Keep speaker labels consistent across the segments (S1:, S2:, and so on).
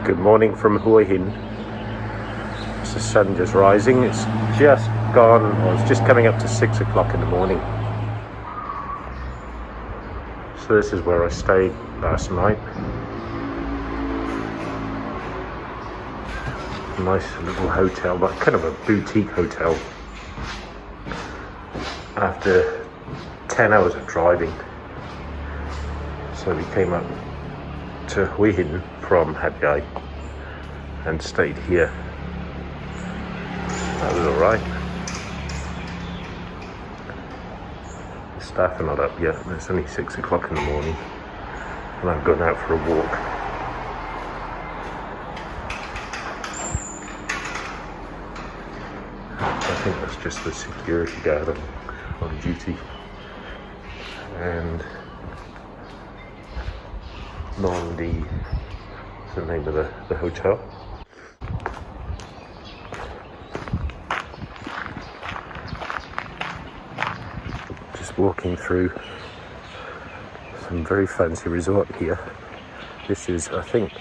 S1: Good morning from Hua Hin. It's the sun just rising. It's just gone, or it's just coming up to 6 o'clock in the morning. So this is where I stayed last night. A nice little hotel, but kind of a boutique hotel. After 10 hours of driving. So we came up to Hua Hin from Pattaya and stayed here. That was alright. The staff are not up yet. It's only 6 o'clock in the morning and I'm going out for a walk. I think that's just the security guard on duty. And Normandy is the name of the hotel. Just walking through some very fancy resort here. This is, I think,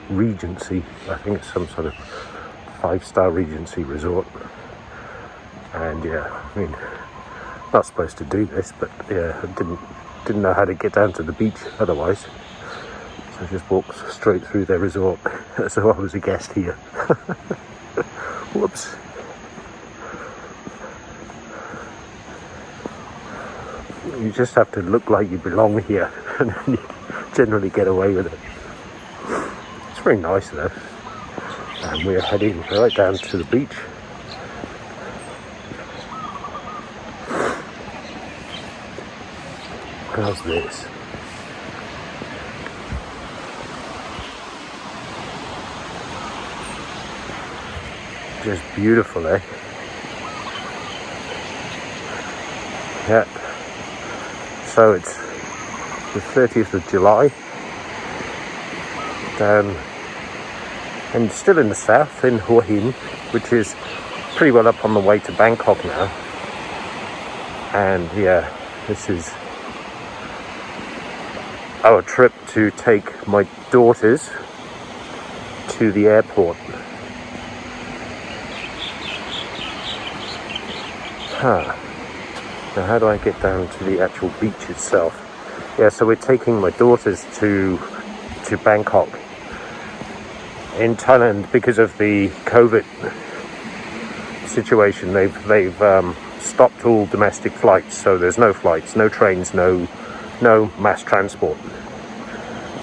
S1: Regency. I think it's some sort of 5-star Regency resort. And yeah, I mean, not supposed to do this, but yeah, I didn't know how to get down to the beach otherwise, so I just walked straight through their resort. So I was a guest here. Whoops. You just have to look like you belong here and then you generally get away with it. It's very nice though, and we're heading right down to the beach. How's this? Just beautiful, eh? Yep. So it's the 30th of July. Down and still in the south in Hua Hin, which is pretty well up on the way to Bangkok now. And yeah, this is our trip to take my daughters to the airport. Now how do I get down to the actual beach itself? Yeah, so we're taking my daughters to Bangkok. In Thailand, because of the COVID situation, they've stopped all domestic flights, so there's no flights, no trains, no mass transport,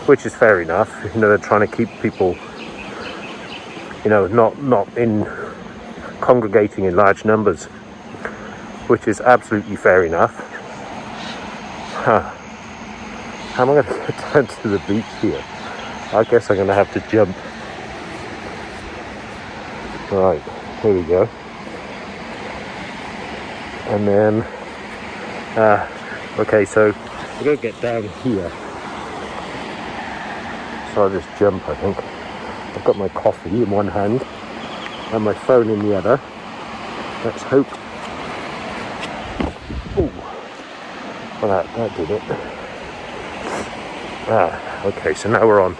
S1: which is fair enough. You know, they're trying to keep people, you know, not in congregating in large numbers, which is absolutely fair enough. How am I going to get down to the beach here? I guess I'm going to have to jump. Right, here we go. And then, okay, so I'm going to get down here. So I'll just jump, I think. I've got my coffee in one hand and my phone in the other. Let's hope. Ooh. Well, that did it. Okay, so now we're on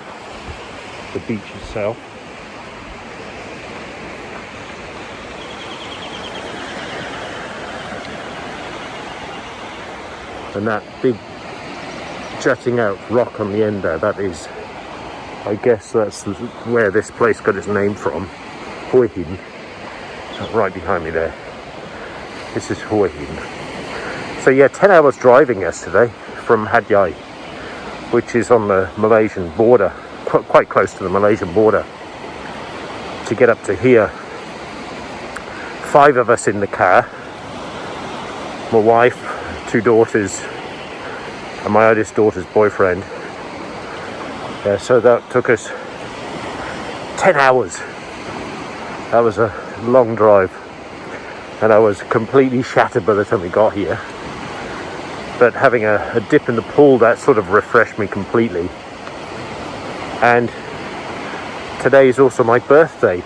S1: the beach itself. And that big jutting out rock on the end there, that is, I guess that's where this place got its name from, Hua Hin. Right behind me there. This is Hua Hin. So yeah, 10 hours driving yesterday from Pattaya, which is on the Malaysian border, quite close to the Malaysian border, to get up to here. 5 of us in the car, my wife, 2 daughters, and my oldest daughter's boyfriend. So that took us 10 hours. That was a long drive, and I was completely shattered by the time we got here. But having a dip in the pool, that sort of refreshed me completely. And today is also my birthday.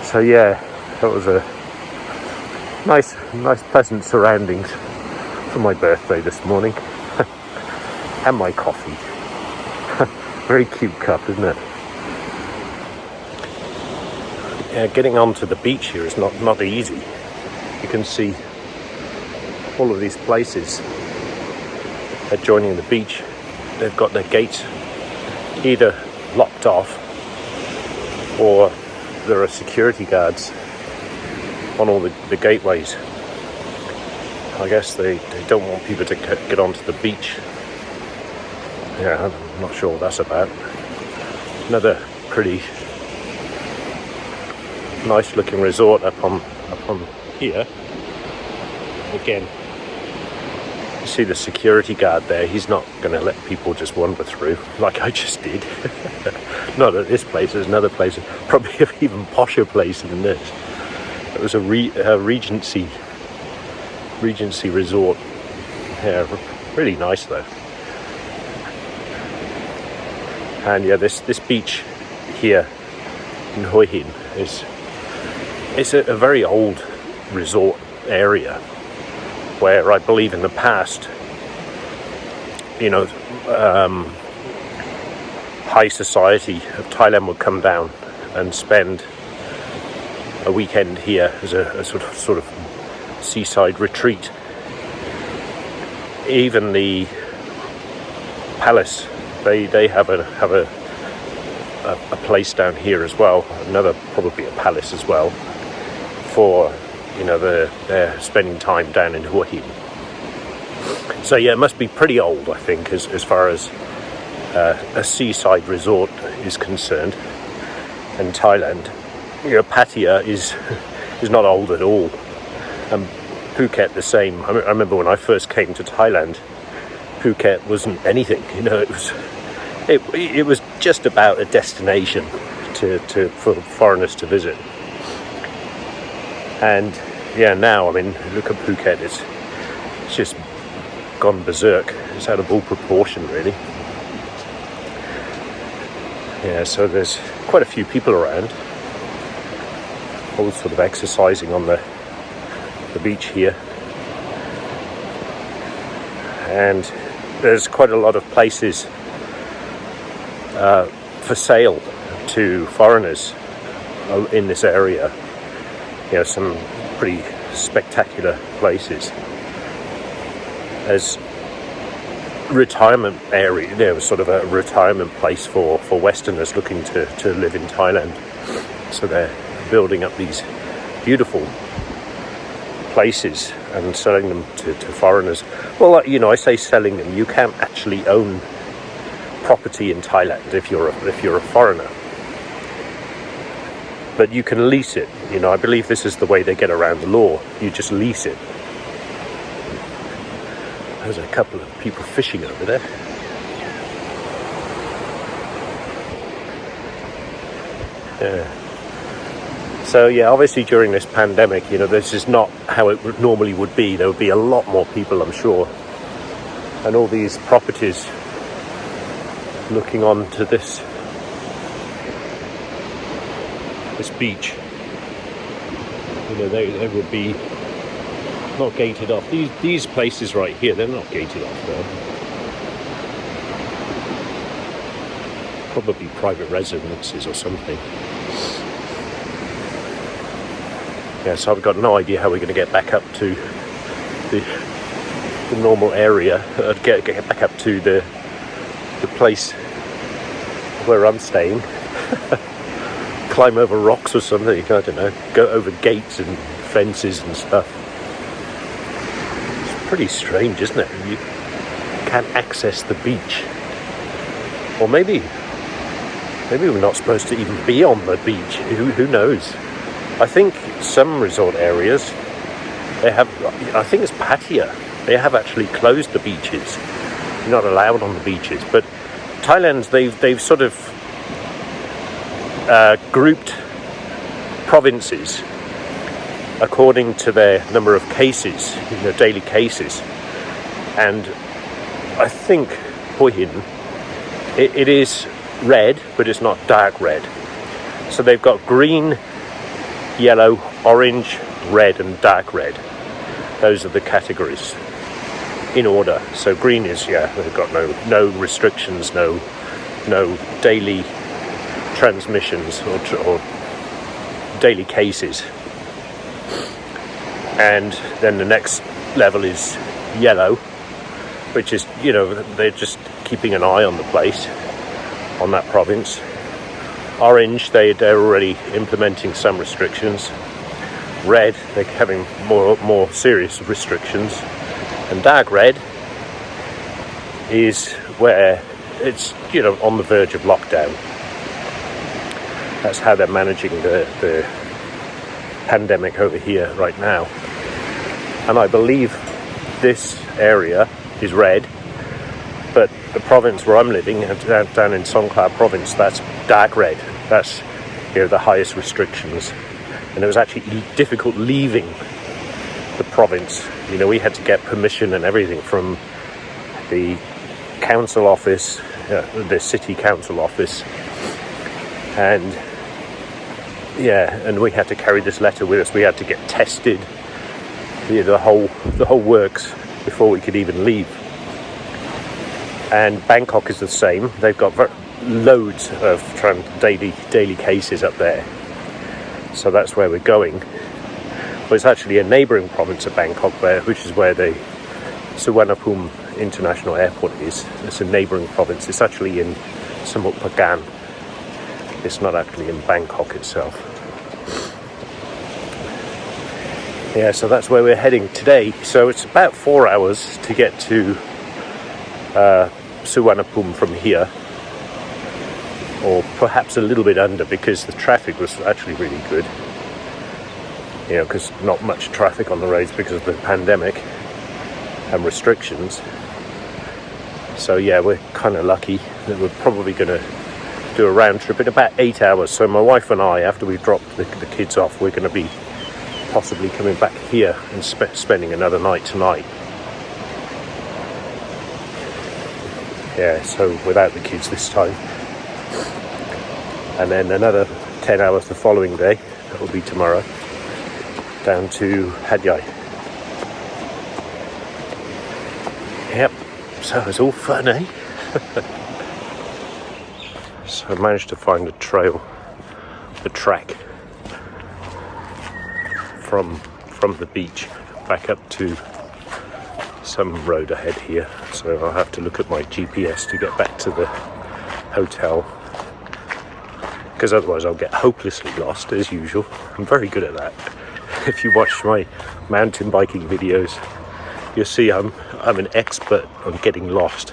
S1: So yeah, that was a nice pleasant surroundings for my birthday this morning. And my coffee. Very cute cup, isn't it? Yeah, getting onto the beach here is not easy. You can see all of these places adjoining the beach. They've got their gates either locked off or there are security guards on all the gateways. I guess they don't want people to get onto the beach. Yeah, I'm not sure what that's about. Another pretty nice looking resort up on here. Again, you see the security guard there. He's not going to let people just wander through like I just did. Not at this place. There's another place, probably an even posher place than this. It was a Regency resort. Yeah, really nice though. And yeah, this beach here in Hua Hin it's a very old resort area where I believe in the past, high society of Thailand would come down and spend a weekend here as a sort of seaside retreat. Even the palace, they have a place down here as well. Probably a palace as well for they're spending time down in Hua Hin. So yeah, it must be pretty old, I think, as far as a seaside resort is concerned. And Thailand, Pattaya is not old at all. Phuket the same. I remember when I first came to Thailand, Phuket wasn't anything. It was just about a destination for foreigners to visit. And yeah, now look at Phuket. It's just gone berserk. It's out of all proportion, really. Yeah, so there's quite a few people around, all sort of exercising on the beach here. And there's quite a lot of places for sale to foreigners in this area. Some pretty spectacular places. There's retirement area, sort of a retirement place for Westerners looking to live in Thailand. So they're building up these beautiful places and selling them to foreigners. Well, I say selling them. You can't actually own property in Thailand if you're a foreigner, but you can lease it. I believe this is the way they get around the law. You just lease it. There's a couple of people fishing over there. Yeah. So yeah, obviously during this pandemic, this is not how it normally would be. There would be a lot more people, I'm sure. And all these properties looking on to this beach, they would be not gated off. These places right here, they're not gated off though. Probably private residences or something. Yeah, so I've got no idea how we're going to get back up to the normal area. Get back up to the place where I'm staying. Climb over rocks or something, I don't know. Go over gates and fences and stuff. It's pretty strange, isn't it? You can't access the beach. Or maybe we're not supposed to even be on the beach. Who knows? I think some resort areas, I think it's Pattaya, they have actually closed the beaches. You're not allowed on the beaches. But Thailand, they've sort of grouped provinces according to their number of cases, daily cases. And I think Hua Hin, it is red, but it's not dark red. So they've got green, yellow, orange, red and dark red. Those are the categories. in order. So green is, yeah, they've got no restrictions, no daily transmissions or daily cases. And then the next level is yellow, which is, you know, they're just keeping an eye on the place, on that province. Orange, they're already implementing some restrictions. Red, they're having more serious restrictions. And dark red is where it's, you know, on the verge of lockdown. That's how they're managing the pandemic over here right now. And I believe this area is red, but the province where I'm living, down in Songkhla province, that's dark red. That's, you know, the highest restrictions. And it was actually difficult leaving the province. You know, we had to get permission and everything from the council office, the city council office, and yeah, and we had to carry this letter with us. We had to get tested, the whole works before we could even leave. And Bangkok is the same. They've got loads of daily cases up there. So that's where we're going. But it's actually a neighbouring province of Bangkok, which is where the Suvarnabhumi International Airport is. It's a neighbouring province. It's actually in Samut Prakarn. It's not actually in Bangkok itself. Yeah, so that's where we're heading today. So it's about 4 hours to get to Suvarnabhumi from here, or perhaps a little bit under, because the traffic was actually really good. You know, because not much traffic on the roads because of the pandemic and restrictions. So yeah, we're kind of lucky that we're probably going to do a round trip in about 8 hours. So my wife and I, after we drop the kids off, we're going to be possibly coming back here and spending another night tonight. Yeah, so without the kids this time. And then another 10 hours the following day, that will be tomorrow, down to Hat Yai. Yep, so it's all fun, eh? So I managed to find a trail, the track from the beach back up to some road ahead here. So I'll have to look at my GPS to get back to the hotel, because otherwise I'll get hopelessly lost as usual. I'm very good at that. If you watch my mountain biking videos, you'll see I'm an expert on getting lost.